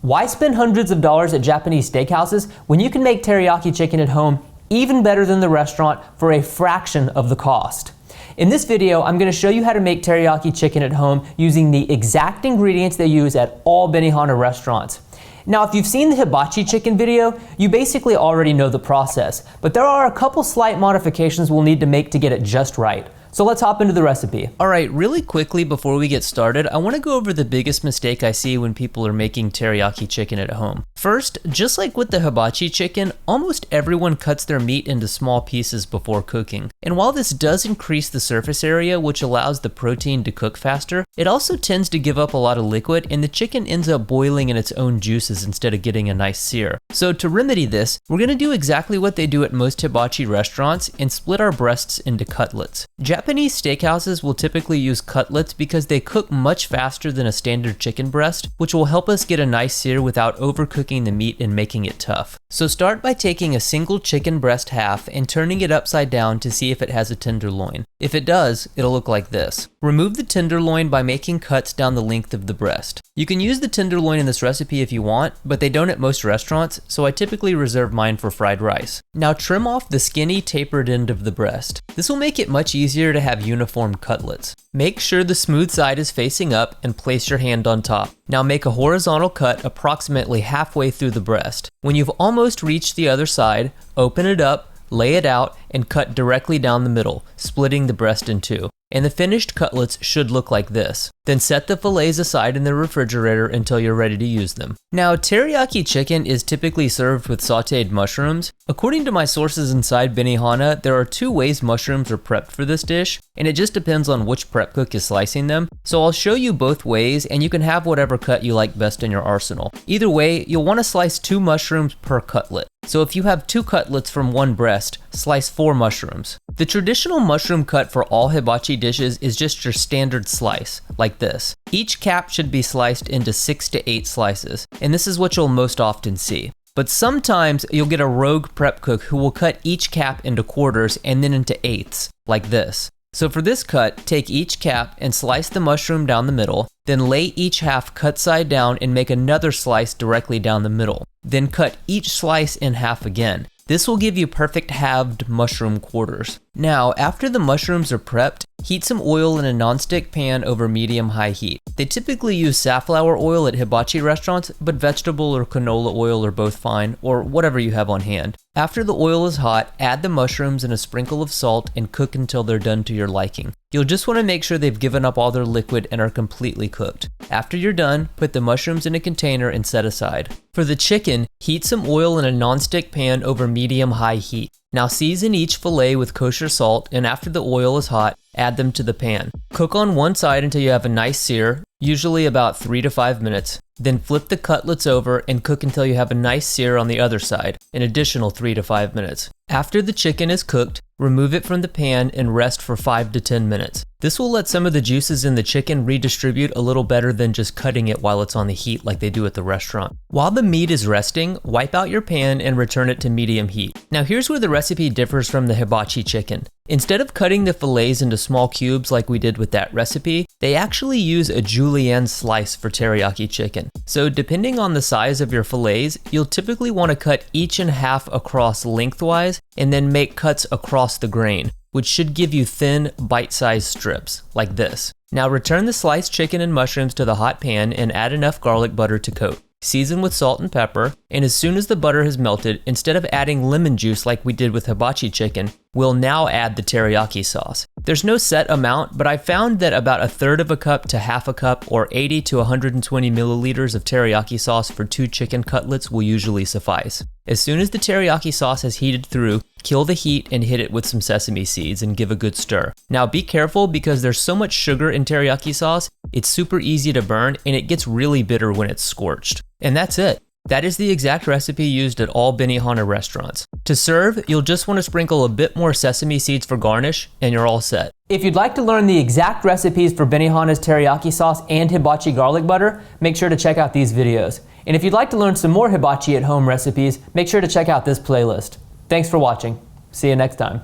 Why spend hundreds of dollars at Japanese steakhouses when you can make teriyaki chicken at home even better than the restaurant for a fraction of the cost? In this video, I'm going to show you how to make teriyaki chicken at home using the exact ingredients they use at all Benihana restaurants. Now, if you've seen the hibachi chicken video, you basically already know the process, but there are a couple slight modifications we'll need to make to get it just right. So let's hop into the recipe. All right, really quickly before we get started, I want to go over the biggest mistake I see when people are making teriyaki chicken at home. First, just like with the hibachi chicken, almost everyone cuts their meat into small pieces before cooking. And while this does increase the surface area, which allows the protein to cook faster, it also tends to give up a lot of liquid and the chicken ends up boiling in its own juices instead of getting a nice sear. So to remedy this, we're going to do exactly what they do at most hibachi restaurants and split our breasts into cutlets. Japanese steakhouses will typically use cutlets because they cook much faster than a standard chicken breast, which will help us get a nice sear without overcooking the meat and making it tough. So start by taking a single chicken breast half and turning it upside down to see if it has a tenderloin. If it does, it'll look like this. Remove the tenderloin by making cuts down the length of the breast. You can use the tenderloin in this recipe if you want, but they don't at most restaurants, so I typically reserve mine for fried rice. Now trim off the skinny, tapered end of the breast. This will make it much easier to have uniform cutlets. Make sure the smooth side is facing up and place your hand on top. Now make a horizontal cut approximately halfway through the breast. When you've almost reached the other side, open it up, lay it out, and cut directly down the middle, splitting the breast in two. And the finished cutlets should look like this. Then set the fillets aside in the refrigerator until you're ready to use them. Now, teriyaki chicken is typically served with sauteed mushrooms. According to my sources inside Benihana, there are two ways mushrooms are prepped for this dish, and it just depends on which prep cook is slicing them. So I'll show you both ways, and you can have whatever cut you like best in your arsenal. Either way, you'll want to slice 2 mushrooms per cutlet. So if you have 2 cutlets from one breast, slice 4 mushrooms. The traditional mushroom cut for all hibachi dishes is just your standard slice, like this. Each cap should be sliced into 6 to 8 slices, and this is what you'll most often see. But sometimes you'll get a rogue prep cook who will cut each cap into quarters and then into eighths, like this. So for this cut, take each cap and slice the mushroom down the middle, then lay each half cut side down and make another slice directly down the middle. Then cut each slice in half again. This will give you perfect halved mushroom quarters. Now, after the mushrooms are prepped, heat some oil in a nonstick pan over medium-high heat. They typically use safflower oil at hibachi restaurants, but vegetable or canola oil are both fine, or whatever you have on hand. After the oil is hot, add the mushrooms and a sprinkle of salt and cook until they're done to your liking. You'll just want to make sure they've given up all their liquid and are completely cooked. After you're done, put the mushrooms in a container and set aside. For the chicken, heat some oil in a nonstick pan over medium-high heat. Now season each fillet with kosher salt, and after the oil is hot, add them to the pan. Cook on one side until you have a nice sear, usually about 3 to 5 minutes. Then flip the cutlets over and cook until you have a nice sear on the other side, an additional 3 to 5 minutes. After the chicken is cooked, remove it from the pan and rest for 5 to 10 minutes. This will let some of the juices in the chicken redistribute a little better than just cutting it while it's on the heat like they do at the restaurant. While the meat is resting, wipe out your pan and return it to medium heat. Now here's where the recipe differs from the hibachi chicken. Instead of cutting the fillets into small cubes like we did with that recipe, they actually use a julienne slice for teriyaki chicken. So depending on the size of your fillets, you'll typically want to cut each in half across lengthwise and then make cuts across the grain, which should give you thin, bite-sized strips, like this. Now return the sliced chicken and mushrooms to the hot pan and add enough garlic butter to coat. Season with salt and pepper, and as soon as the butter has melted, instead of adding lemon juice like we did with hibachi chicken, we'll now add the teriyaki sauce. There's no set amount, but I found that about 1/3 of a cup to half a cup or 80 to 120 milliliters of teriyaki sauce for 2 chicken cutlets will usually suffice. As soon as the teriyaki sauce has heated through, kill the heat and hit it with some sesame seeds and give a good stir. Now be careful because there's so much sugar in teriyaki sauce, it's super easy to burn and it gets really bitter when it's scorched. And that's it. That is the exact recipe used at all Benihana restaurants. To serve, you'll just want to sprinkle a bit more sesame seeds for garnish, and you're all set. If you'd like to learn the exact recipes for Benihana's teriyaki sauce and hibachi garlic butter, make sure to check out these videos. And if you'd like to learn some more hibachi at home recipes, make sure to check out this playlist. Thanks for watching. See you next time.